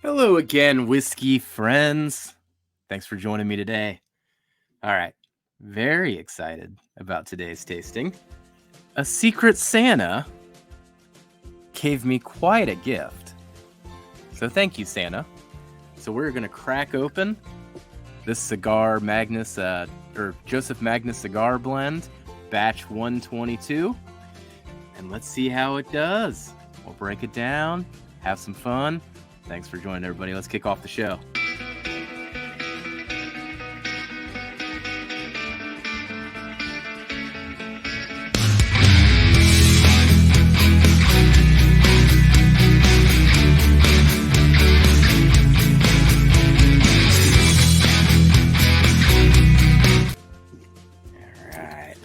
Hello again, whiskey friends. Thanks for joining me today. All right, very excited about today's tasting. A Secret Santa gave me quite a gift. So thank you, Santa. So we're going to crack open this cigar Magnus, or Joseph Magnus Cigar Blend, batch 122. And let's see how it does. We'll break it down, have some fun. Thanks for joining, everybody. Let's kick off the show.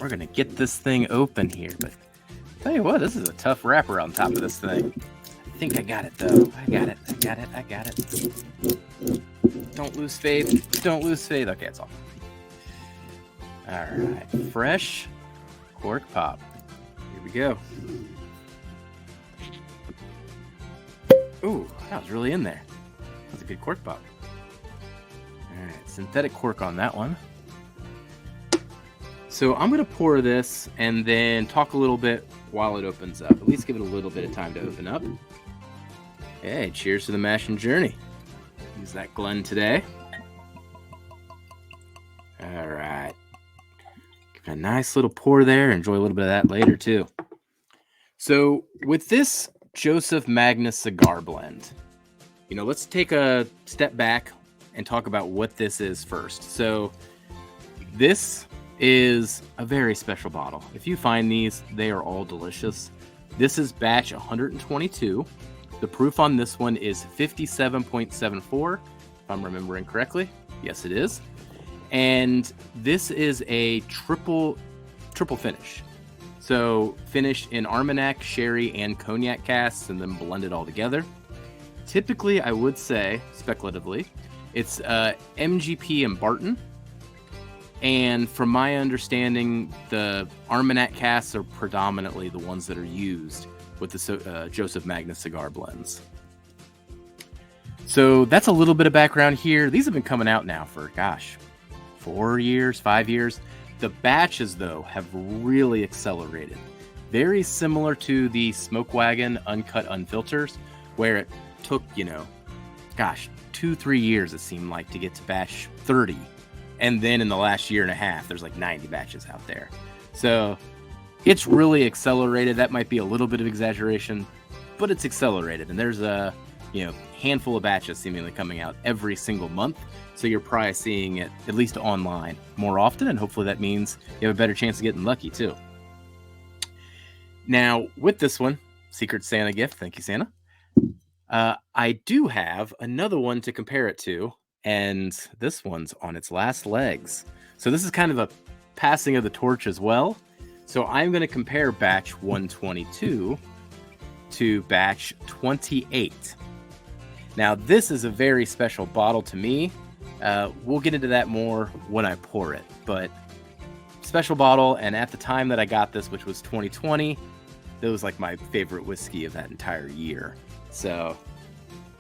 We're gonna get this thing open here, but tell you what, this is a tough wrapper on top of this thing. I think I got it though. I got it. Don't lose faith. Okay, it's off. All right, fresh cork pop. Here we go. Ooh, that was really in there. That was a good cork pop. All right, synthetic cork on that one. So I'm going to pour this and then talk a little bit while it opens up. At least give it a little bit of time to open up. Hey, cheers to the mash and journey. Use that Glen today. All right. Give it a nice little pour there. Enjoy a little bit of that later too. So with this Joseph Magnus Cigar Blend, let's take a step back and talk about what this is first. So this is a very special bottle. If you find these, they are all delicious. This is batch 122. The proof on this one is 57.74, if I'm remembering correctly. Yes, it is. And this is a triple finish. So finished in Armagnac, sherry, and cognac casks, and then blended all together. Typically, I would say, speculatively, it's MGP and Barton. And from my understanding, the Armagnac casks are predominantly the ones that are used with the Joseph Magnus cigar blends. So that's a little bit of background here. These have been coming out now for, 4 years, 5 years. The batches, though, have really accelerated. Very similar to the Smoke Wagon Uncut Unfilters, where it took, 2-3 years, it seemed like, to get to batch 30. And then in the last year and a half, there's like 90 batches out there. So it's really accelerated. That might be a little bit of exaggeration, but it's accelerated. And there's a handful of batches seemingly coming out every single month. So you're probably seeing it at least online more often. And hopefully that means you have a better chance of getting lucky too. Now with this one, Secret Santa gift. Thank you, Santa. I do have another one to compare it to. And this one's on its last legs. So this is kind of a passing of the torch as well. So I'm going to compare batch 122 to batch 28. Now, this is a very special bottle to me. We'll get into that more when I pour it. But special bottle, and at the time that I got this, which was 2020, it was like my favorite whiskey of that entire year. So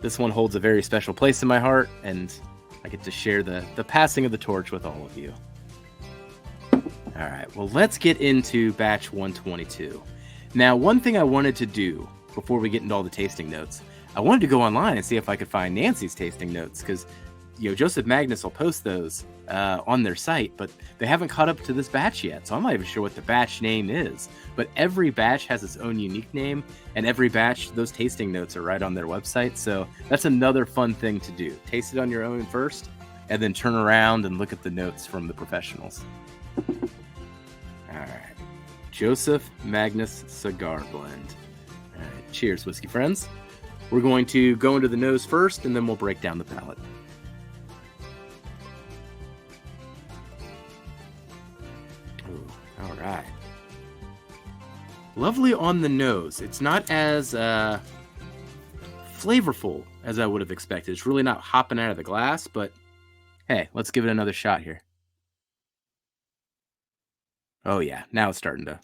this one holds a very special place in my heart, and I get to share the passing of the torch with all of you. All right, well, let's get into batch 122. Now, one thing I wanted to do before we get into all the tasting notes, I wanted to go online and see if I could find Nancy's tasting notes, because Joseph Magnus will post those on their site, but they haven't caught up to this batch yet, so I'm not even sure what the batch name is. But every batch has its own unique name, and every batch, those tasting notes are right on their website, so that's another fun thing to do. Taste it on your own first, and then turn around and look at the notes from the professionals. All right, Joseph Magnus Cigar Blend. All right, cheers, whiskey friends. We're going to go into the nose first, and then we'll break down the palate. All right. Lovely on the nose. It's not as flavorful as I would have expected. It's really not hopping out of the glass, but hey, let's give it another shot here. Oh yeah, now it's starting to.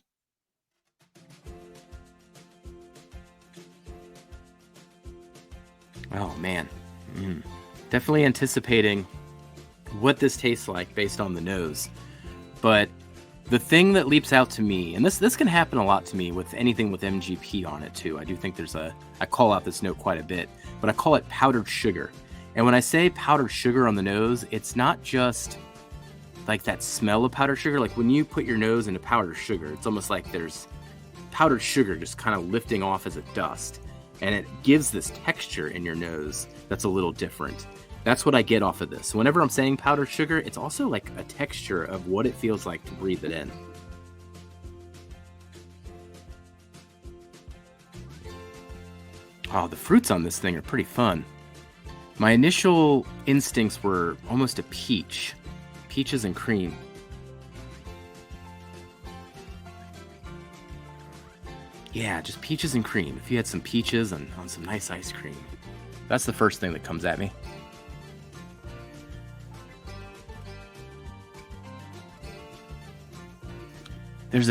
Oh man, Mm. Definitely anticipating what this tastes like based on the nose. But the thing that leaps out to me, and this can happen a lot to me with anything with MGP on it too. I do think I call out this note quite a bit, but I call it powdered sugar. And when I say powdered sugar on the nose, it's not just like that smell of powdered sugar. Like when you put your nose into powdered sugar, it's almost like there's powdered sugar just kind of lifting off as a dust. And it gives this texture in your nose that's a little different. That's what I get off of this. Whenever I'm saying powdered sugar, it's also like a texture of what it feels like to breathe it in. Oh, the fruits on this thing are pretty fun. My initial instincts were almost a peach. Peaches and cream. Yeah, just peaches and cream. If you had some peaches and on some nice ice cream. That's the first thing that comes at me. There's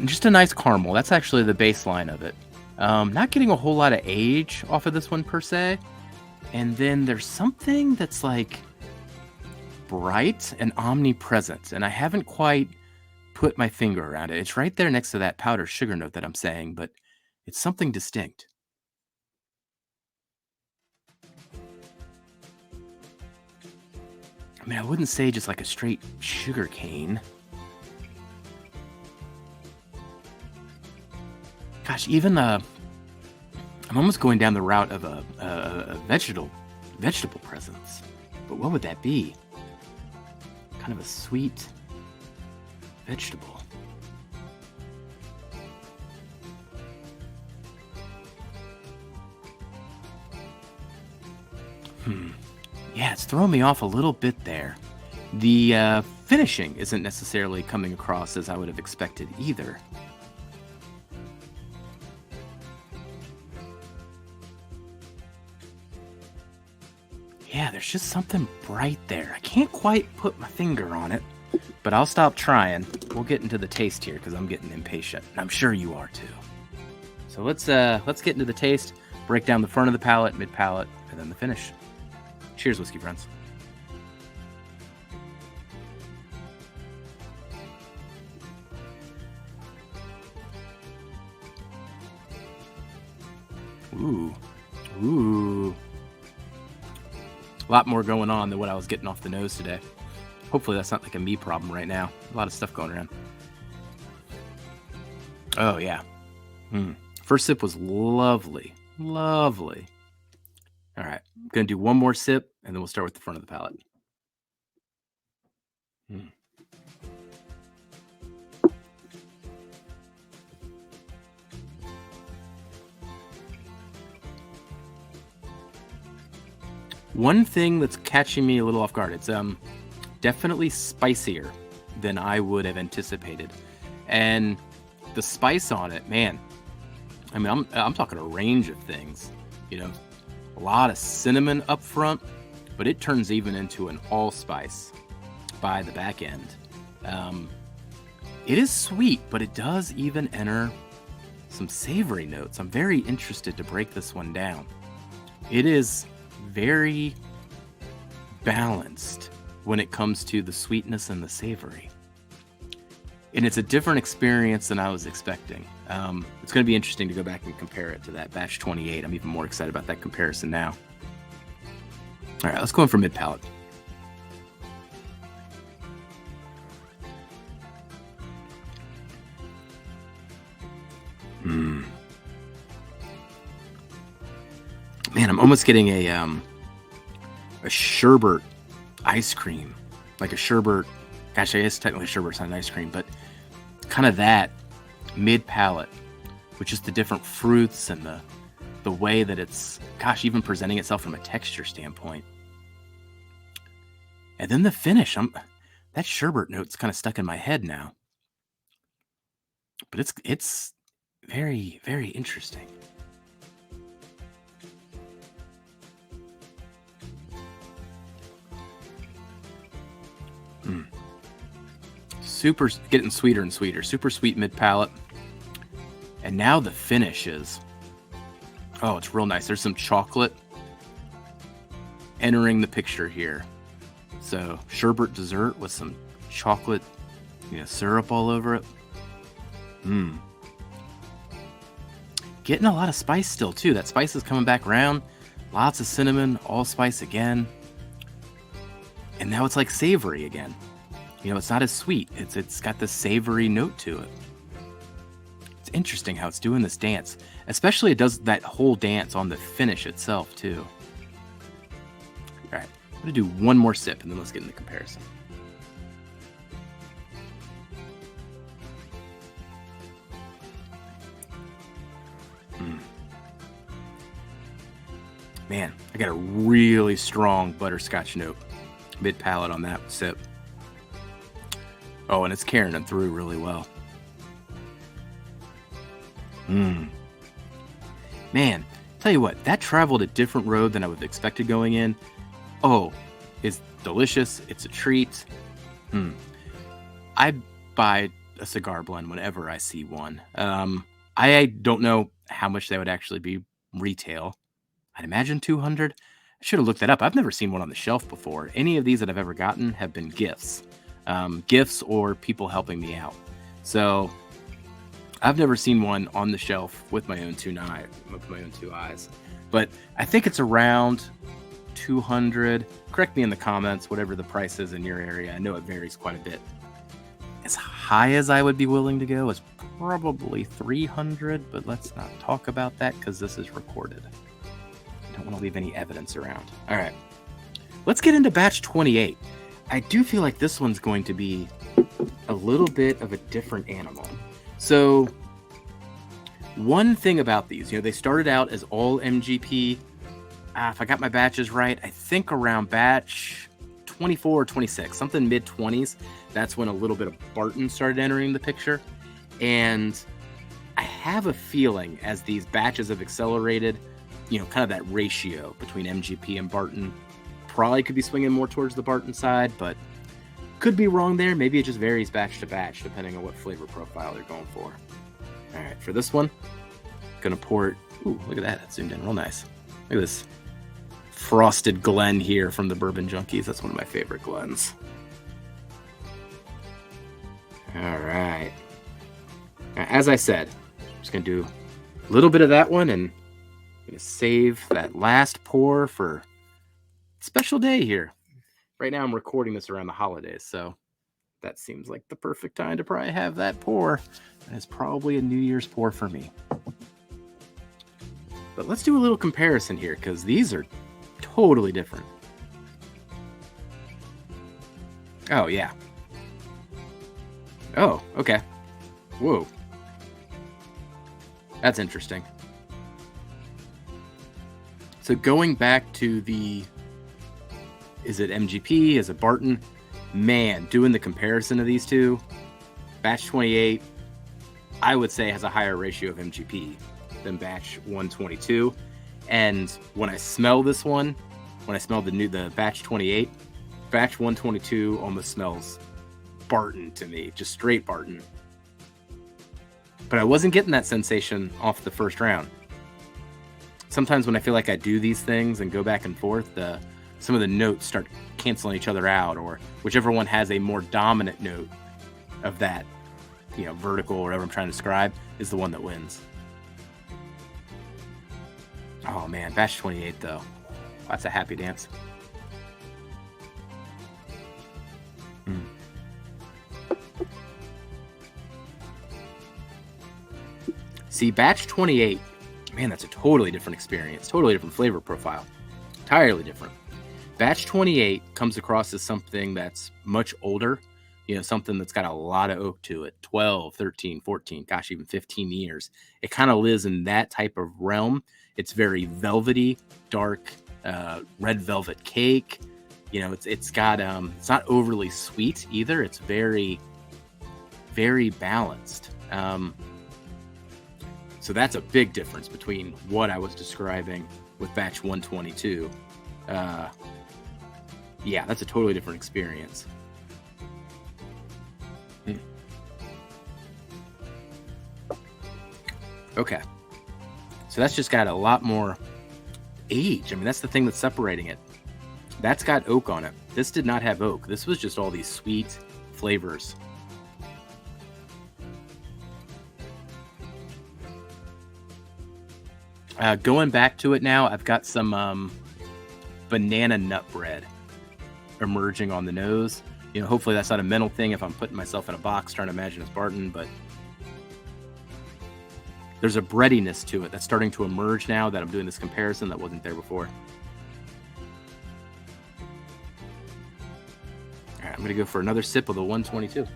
just a nice caramel. That's actually the baseline of it. Not getting a whole lot of age off of this one per se. And then there's something that's like bright and omnipresent. And I haven't quite put my finger around it. It's right there next to that powdered sugar note that I'm saying, but it's something distinct. I mean, I wouldn't say just like a straight sugar cane. Gosh, even I'm almost going down the route of a vegetable presence. But what would that be? Kind of a sweet vegetable. Yeah, it's throwing me off a little bit there. The finishing isn't necessarily coming across as I would have expected either. Yeah, there's just something bright there. I can't quite put my finger on it, but I'll stop trying. We'll get into the taste here because I'm getting impatient, and I'm sure you are too. So let's get into the taste, break down the front of the palate, mid palate, and then the finish. Cheers, whiskey friends. Ooh. A lot more going on than what I was getting off the nose today. Hopefully that's not like a me problem right now. A lot of stuff going around. Oh, yeah. First sip was lovely. Lovely. All right. I'm going to do one more sip, and then we'll start with the front of the palate. One thing that's catching me a little off guard, it's definitely spicier than I would have anticipated. And the spice on it, man, I mean, I'm talking a range of things, you know, a lot of cinnamon up front, but it turns even into an allspice by the back end. It is sweet, but it does even enter some savory notes. I'm very interested to break this one down. It is very balanced when it comes to the sweetness and the savory. And it's a different experience than I was expecting. It's going to be interesting to go back and compare it to that batch 28. I'm even more excited about that comparison now. All right, let's go in for mid palate. Man, I'm almost getting a sherbet ice cream, like a sherbet. Gosh, I guess technically sherbet's not an ice cream, but kind of that mid palate, with just the different fruits and the way that it's, gosh, even presenting itself from a texture standpoint. And then the finish, that sherbet note's kind of stuck in my head now, but it's very, very interesting. Super getting sweeter and sweeter. Super sweet mid palate. And now the finish is, oh, it's real nice. There's some chocolate entering the picture here. So sherbet dessert with some chocolate, syrup all over it. Getting a lot of spice still too. That spice is coming back around. Lots of cinnamon, allspice again. And now it's like savory again. It's not as sweet. It's got this savory note to it. It's interesting how it's doing this dance. Especially it does that whole dance on the finish itself too. All right, I'm gonna do one more sip and then let's get into comparison. Man, I got a really strong butterscotch note. Mid-palate on that sip. Oh, and it's carrying it through really well. Man, tell you what, that traveled a different road than I would have expected going in. Oh, it's delicious. It's a treat. I buy a cigar blend whenever I see one. I don't know how much they would actually be retail. I'd imagine 200. I should have looked that up. I've never seen one on the shelf before. Any of these that I've ever gotten have been gifts. Gifts or people helping me out. So I've never seen one on the shelf with my own two eyes. But I think it's around 200. Correct me in the comments, whatever the price is in your area. I know it varies quite a bit. As high as I would be willing to go is probably 300, but let's not talk about that because this is recorded. I don't want to leave any evidence around. All right, let's get into batch 28. I do feel like this one's going to be a little bit of a different animal. So one thing about these, they started out as all MGP. If I got my batches right, I think around batch 24 or 26, something mid-20s. That's when a little bit of Barton started entering the picture. And I have a feeling as these batches have accelerated, kind of that ratio between MGP and Barton probably could be swinging more towards the Barton side, but could be wrong there. Maybe it just varies batch to batch depending on what flavor profile they're going for. All right, for this one, gonna pour it. Ooh, look at that. That zoomed in real nice. Look at this frosted Glen here from the Bourbon Junkies. That's one of my favorite Glens. All right. Now, as I said, I'm just gonna do a little bit of that one and I'm gonna save that last pour for a special day here. Right now I'm recording this around the holidays, so that seems like the perfect time to probably have that pour. And it's probably a New Year's pour for me. But let's do a little comparison here because these are totally different. Oh, yeah. Oh, okay. Whoa. That's interesting. So going back to is it MGP? Is it Barton? Man, doing the comparison of these two, batch 28, I would say has a higher ratio of MGP than batch 122. And when I smell this one, when I smell the batch 28, batch 122 almost smells Barton to me, just straight Barton. But I wasn't getting that sensation off the first round. Sometimes when I feel like I do these things and go back and forth, some of the notes start canceling each other out, or whichever one has a more dominant note of that, vertical or whatever I'm trying to describe is the one that wins. Oh man, batch 28 though. That's a happy dance. See, batch 28, man, that's a totally different experience, totally different flavor profile, entirely different. Batch 28 comes across as something that's much older, something that's got a lot of oak to it, 12, 13, 14, gosh, even 15 years. It kind of lives in that type of realm. It's very velvety, dark, red velvet cake. It's got, it's not overly sweet either. It's very, very balanced. So that's a big difference between what I was describing with batch 122. Yeah, that's a totally different experience. Okay. So that's just got a lot more age. I mean, that's the thing that's separating it. That's got oak on it. This did not have oak. This was just all these sweet flavors. Going back to it now, I've got some banana nut bread emerging on the nose. Hopefully that's not a mental thing if I'm putting myself in a box trying to imagine it's Barton, but there's a breadiness to it that's starting to emerge now that I'm doing this comparison that wasn't there before. All right, I'm going to go for another sip of the 122.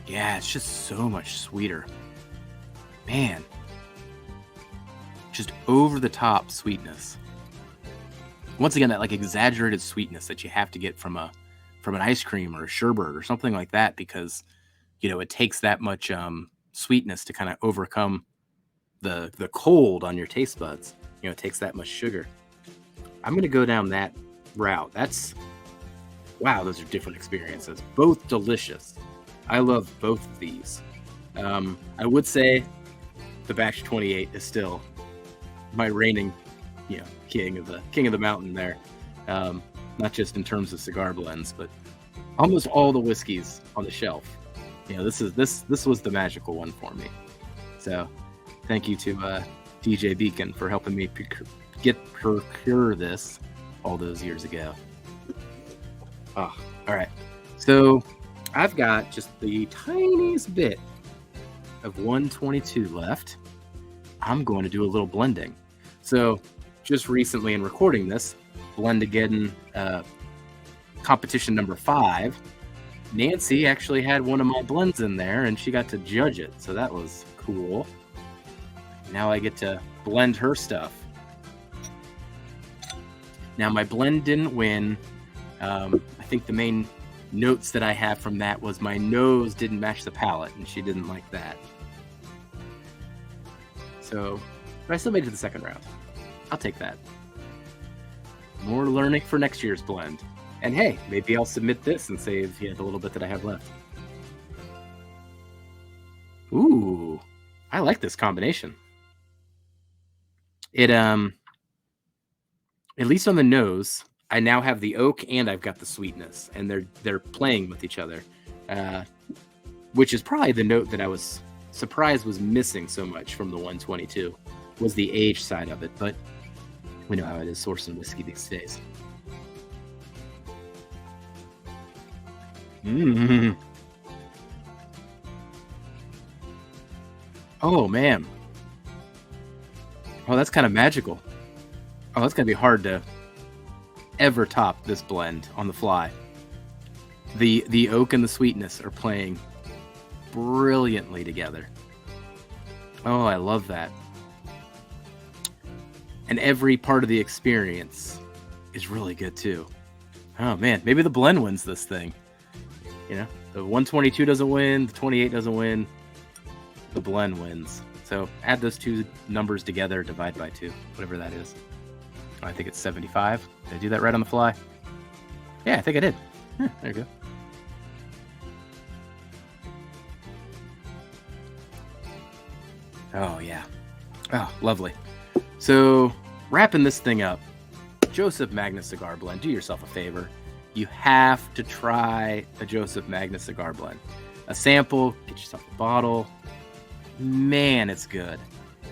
Yeah, it's just so much sweeter. Man. Just over the top sweetness. Once again, that like exaggerated sweetness that you have to get from an ice cream or a sherbet or something like that, because it takes that much sweetness to kind of overcome the cold on your taste buds. It takes that much sugar. I'm gonna go down that route. Wow, those are different experiences. Both delicious. I love both of these. I would say the batch 28 is still my reigning, king of the mountain there. Not just in terms of cigar blends, but almost all the whiskeys on the shelf. This was the magical one for me. So, thank you to DJ Beacon for helping me procure this all those years ago. Oh, all right. So, I've got just the tiniest bit of 122 left. I'm going to do a little blending. So, just recently in recording this, blend again competition number 5. Nancy actually had one of my blends in there and she got to judge it, so that was cool. Now I get to blend her stuff. Now my blend didn't win. I think the main notes that I have from that was my nose didn't match the palate, and she didn't like that. So, but I still made it to the second round. I'll take that. More learning for next year's blend. And hey, maybe I'll submit this and save the little bit that I have left. Ooh, I like this combination. It at least on the nose, I now have the oak and I've got the sweetness, and they're playing with each other, which is probably the note that I was surprised was missing so much from the 122, was the age side of it. But we know how it is sourcing whiskey these days. Oh man. Oh, that's kind of magical. Oh, that's gonna be hard to ever top this blend on the fly. The oak and the sweetness are playing brilliantly together. Oh, I love that. And every part of the experience is really good too. Oh man, maybe the blend wins this thing. The 122 doesn't win, the 28 doesn't win, the blend wins. So add those two numbers together, divide by 2, whatever that is. I think it's 75. Did I do that right on the fly? Yeah, I think I did. There you go. Oh, yeah. Oh, lovely. So, wrapping this thing up, Joseph Magnus Cigar Blend, do yourself a favor. You have to try a Joseph Magnus Cigar Blend. A sample, get yourself a bottle. Man, it's good.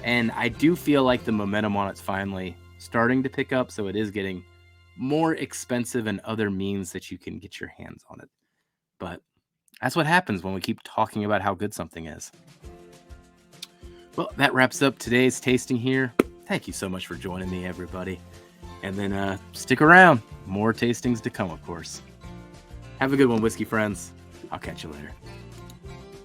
And I do feel like the momentum on it's finally starting to pick up, so it is getting more expensive and other means that you can get your hands on it. But that's what happens when we keep talking about how good something is. Well, that wraps up today's tasting here. Thank you so much for joining me, everybody. And then stick around. More tastings to come, of course. Have a good one, whiskey friends. I'll catch you later.